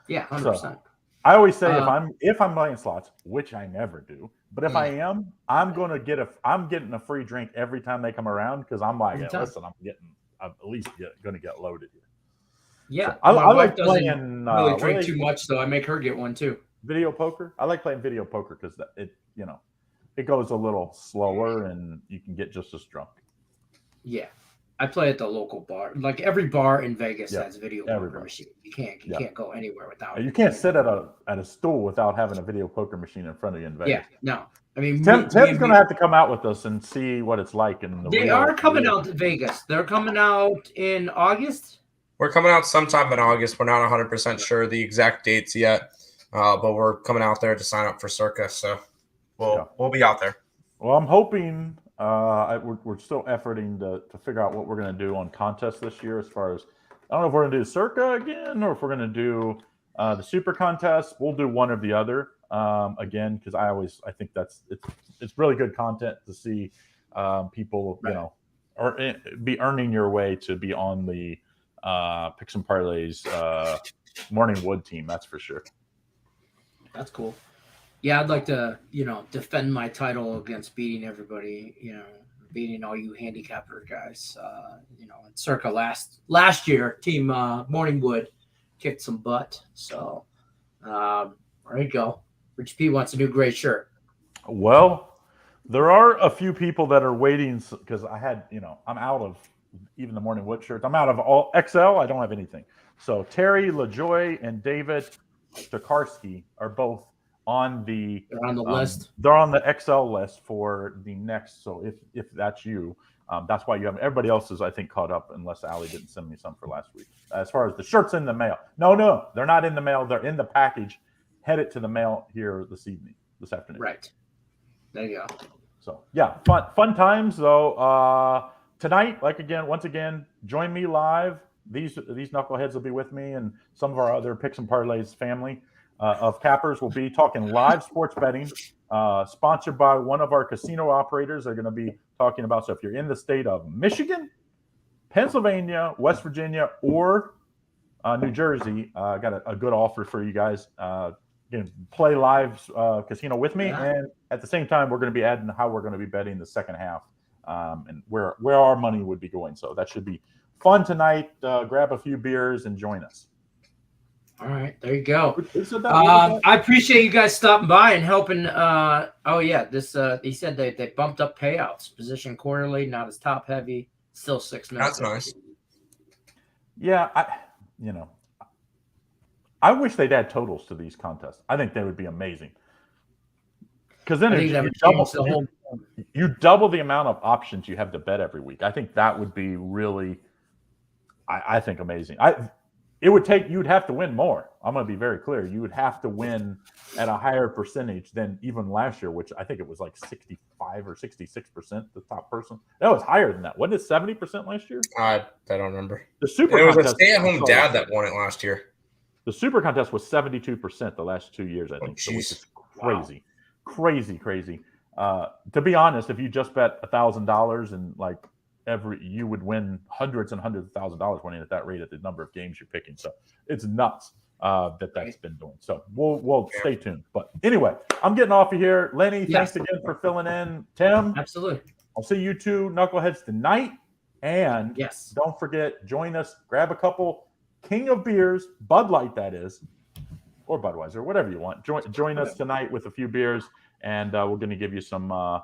Yeah, 100%. So, I always say if I'm playing slots, which I never do, but if I am, I'm getting a free drink every time they come around, because I'm listen, I'm at least going to get loaded here. Yeah, so I like playing. Really drink too much, so I make her get one too. Video poker. I like playing video poker because it goes a little slower and you can get just as drunk. Yeah, I play at the local bar. Like every bar in Vegas Yeah, has a video every poker bar. machine. You can't go anywhere without You it. can't sit at a stool without having a video poker machine in front of you in Vegas. Yeah, no. I mean, Tim's going to have to come out with us and see what it's like in the They are coming out to Vegas. They're coming out in August. We're coming out sometime in August. We're not 100% sure the exact dates yet, but we're coming out there to sign up for Circus. So we'll be out there. Well, I'm hoping we're still efforting to figure out what we're going to do on contests this year. As far as I don't know if we're going to do Circa again or if we're going to do the Super Contest. We'll do one or the other again because I think it's really good content to see people be earning your way to be on the Picks and Parlays Morning Wood team. That's for sure. That's cool. Yeah, I'd like to, defend my title against beating everybody, beating all you handicapper guys. In Circa last year, Team Morning Wood kicked some butt. So there you go. Rich P wants a new gray shirt. Well, there are a few people that are waiting because I had, I'm out of even the Morning Wood shirts. I'm out of all XL. I don't have anything. So Terry LaJoy and David Tokarski are both on the list. They're on the XL list for the next. So if that's you, that's why you haven't. Everybody else is, I think, caught up unless Allie didn't send me some for last week. As far as the shirts in the mail, no, they're not in the mail. They're in the package. Headed to the mail here this afternoon. Right. There you go. So yeah, fun times though. Tonight, once again, join me live. These knuckleheads will be with me, and some of our other Picks and Parlays family of cappers will be talking live sports betting, sponsored by one of our casino operators. They're going to be talking about, so if you're in the state of Michigan, Pennsylvania, West Virginia, or New Jersey, I got a good offer for you guys. You can play live casino with me, and at the same time, we're going to be adding how we're going to be betting the second half and where our money would be going. So that should be fun tonight. Grab a few beers and join us. All right, there you go. I appreciate you guys stopping by and helping. He said they bumped up payouts, position quarterly, not as top heavy, still 6 minutes. That's nice. Yeah, I wish they'd add totals to these contests. I think they would be amazing. Because then you double the amount of options you have to bet every week. I think that would be really, I think, amazing. You'd have to win more. I'm going to be very clear. You would have to win at a higher percentage than even last year, which I think it was like 65 or 66%, the top person. That was higher than that. Wasn't it 70% last year? I don't remember. The Super Contest. It was a stay-at-home dad that won it last year. The Super Contest was 72% the last 2 years, I think. Which is crazy. Wow. Crazy. To be honest, if you just bet $1,000 and you would win hundreds and hundreds of $1,000s winning at that rate at the number of games you're picking. So it's nuts that's been doing. So we'll stay tuned. But anyway, I'm getting off of here. Lenny, thanks again for filling in. Tim, absolutely. I'll see you two knuckleheads tonight. And don't forget, join us. Grab a couple King of beers, Bud Light that is, or Budweiser, whatever you want. Join us tonight with a few beers, and we're going to give you some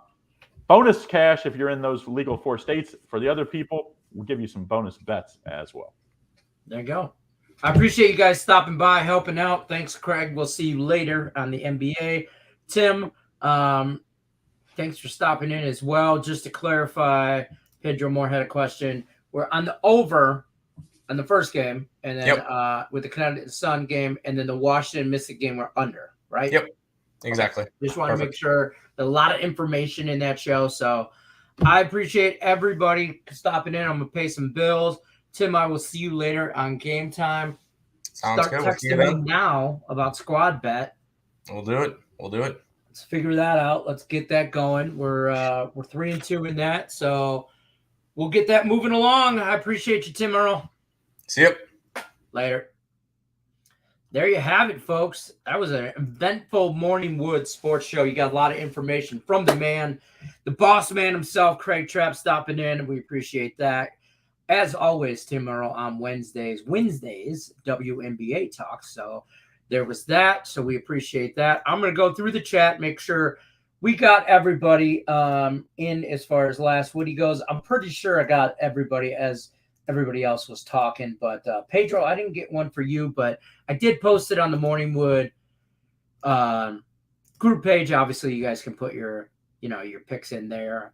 bonus cash if you're in those legal 4 states. For the other people, we'll give you some bonus bets as well. There you go. I appreciate you guys stopping by, helping out. Thanks, Craig. We'll see you later on the NBA. Tim, thanks for stopping in as well. Just to clarify, Pedro Moore had a question. We're on the over on the first game, and then with the Connecticut Sun game, and then the Washington Mystic game, we're under, right? Yep, exactly. Okay. Just want to make sure there's a lot of information in that show. So I appreciate everybody stopping in. I'm going to pay some bills. Tim, I will see you later on Game Time. Sounds Start good. texting me now about Squad Bet. We'll do it. Let's figure that out. Let's get that going. We're 3-2 in that, so we'll get that moving along. I appreciate you, Tim Earle. See you later. There you have it, folks. That was an eventful Morning Wood sports show. You got a lot of information from the man, the boss man himself, Craig Trapp, stopping in. We appreciate that. As always, Tim Earle on Wednesdays, WNBA talk. So there was that. So we appreciate that. I'm going to go through the chat, make sure we got everybody in as far as last Woody goes. I'm pretty sure I got everybody as everybody else was talking. But Pedro, I didn't get one for you, but I did post it on the Morning Wood group page. Obviously, you guys can put your picks in there.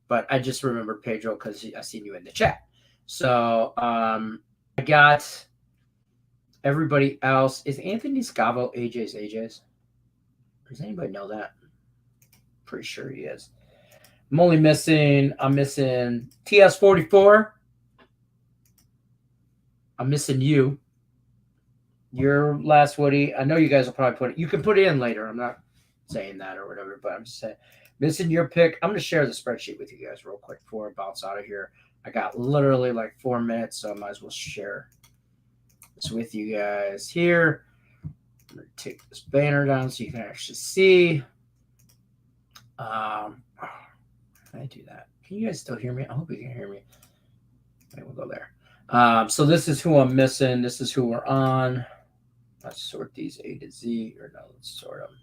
But I just remember Pedro because I seen you in the chat. So I got everybody else. Is Anthony Scavo AJ's? Does anybody know that? Pretty sure he is. I'm missing TS44. I'm missing you. Your last Woody. I know you guys will probably put it. You can put it in later. I'm not saying that or whatever, but I'm just saying. Missing your pick. I'm going to share the spreadsheet with you guys real quick before I bounce out of here. I got literally like 4 minutes, so I might as well share this with you guys here. I'm going to take this banner down so you can actually see. How can I do that? Can you guys still hear me? I hope you can hear me. Okay, we'll go there. So this is who I'm missing. This is who we're on. Let's sort these A to Z, or no, let's sort them.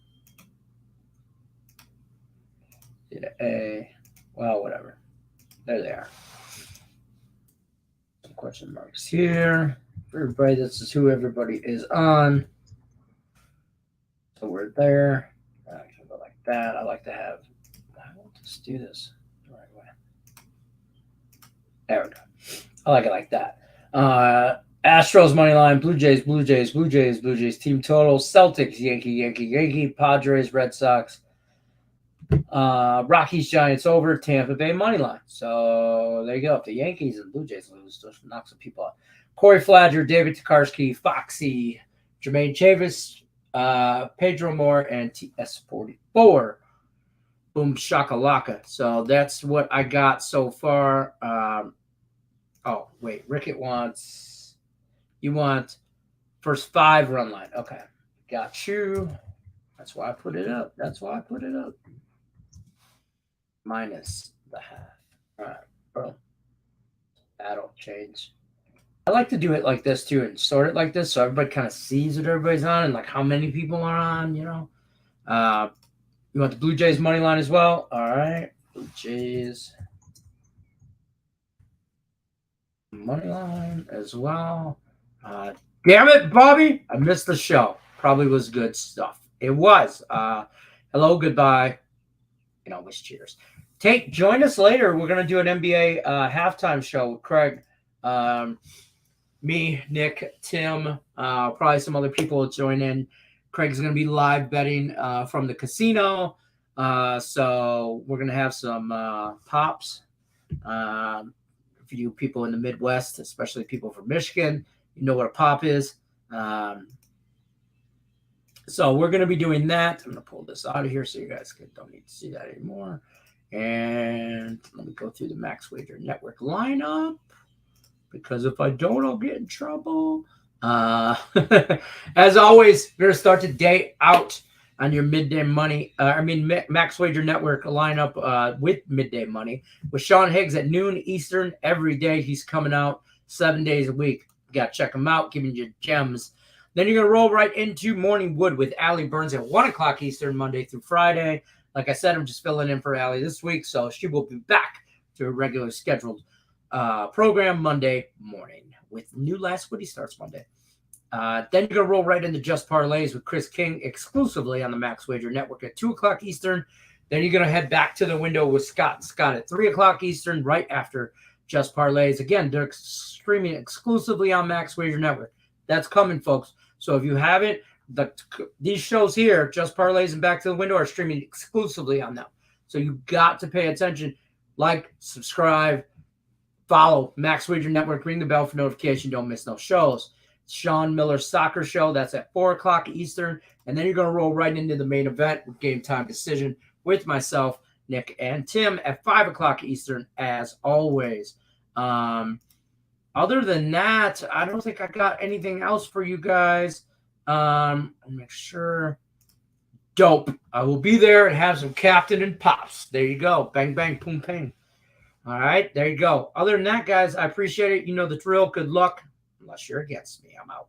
Z to A. Well, whatever. There they are. Some question marks here. For everybody, this is who everybody is on. So we're there. I can go like that. I like to have. I want to do this the right way. There we go. I like it like that. Astros money line, Blue Jays, team total, Celtics, Yankee, Padres, Red Sox, Rockies, Giants over, Tampa Bay money line. So there you go. If the Yankees and Blue Jays lose, just knock some people out. Corey Flagger, David Tokarski, Foxy, Jermaine Chavis, Pedro Moore, and TS44. Boom shakalaka. So that's what I got so far. Oh, wait. Rickett wants, you want first 5 run line. Okay. Got you. That's why I put it up. Minus the half. All right. Bro. That'll change. I like to do it like this too and sort it like this so everybody kind of sees what everybody's on and like how many people are on, you know. You want the Blue Jays money line as well? All right. Blue Jays money line as well. Damn it, Bobby. I missed the show. Probably was good stuff. It was. Hello, goodbye. And always cheers. Join us later. We're going to do an NBA halftime show with Craig. Me, Nick, Tim, probably some other people will join in. Craig's going to be live betting from the casino. So we're going to have some pops. For you people in the Midwest, especially people from Michigan, you know what a pop is. So we're going to be doing that. I'm going to pull this out of here so you guys don't need to see that anymore. And let me go through the Max Wager Network lineup, because if I don't, I'll get in trouble. As always, we're going to start the day out on your midday money. Max Wager Network lineup with midday money with Sean Higgs at noon Eastern every day. He's coming out 7 days a week. You got to check him out, giving you gems. Then you're going to roll right into Morning Wood with Allie Burns at 1 o'clock Eastern, Monday through Friday. Like I said, I'm just filling in for Allie this week, so she will be back to a regular scheduled program Monday morning with new Last Woody starts Monday. Then you're going to roll right into Just Parlays with Chris King exclusively on the Max Wager Network at 2 o'clock Eastern. Then you're going to head back to the window with Scott at 3 o'clock Eastern right after Just Parlays. Again, they're streaming exclusively on Max Wager Network. That's coming, folks. So if you haven't, these shows here, Just Parlays and Back to the Window, are streaming exclusively on them. So you got to pay attention. Like, subscribe, follow Max Wager Network, ring the bell for notification. Don't miss no shows. Sean Miller's soccer show, that's at 4 o'clock Eastern. And then you're going to roll right into the main event with Game Time Decision with myself, Nick, and Tim at 5 o'clock Eastern, as always. Other than that, I don't think I got anything else for you guys. Make sure. Dope. I will be there and have some Captain and Pops. There you go. Bang, bang, boom, bang. All right, there you go. Other than that, guys, I appreciate it. You know the drill. Good luck. Unless you're against me, I'm out.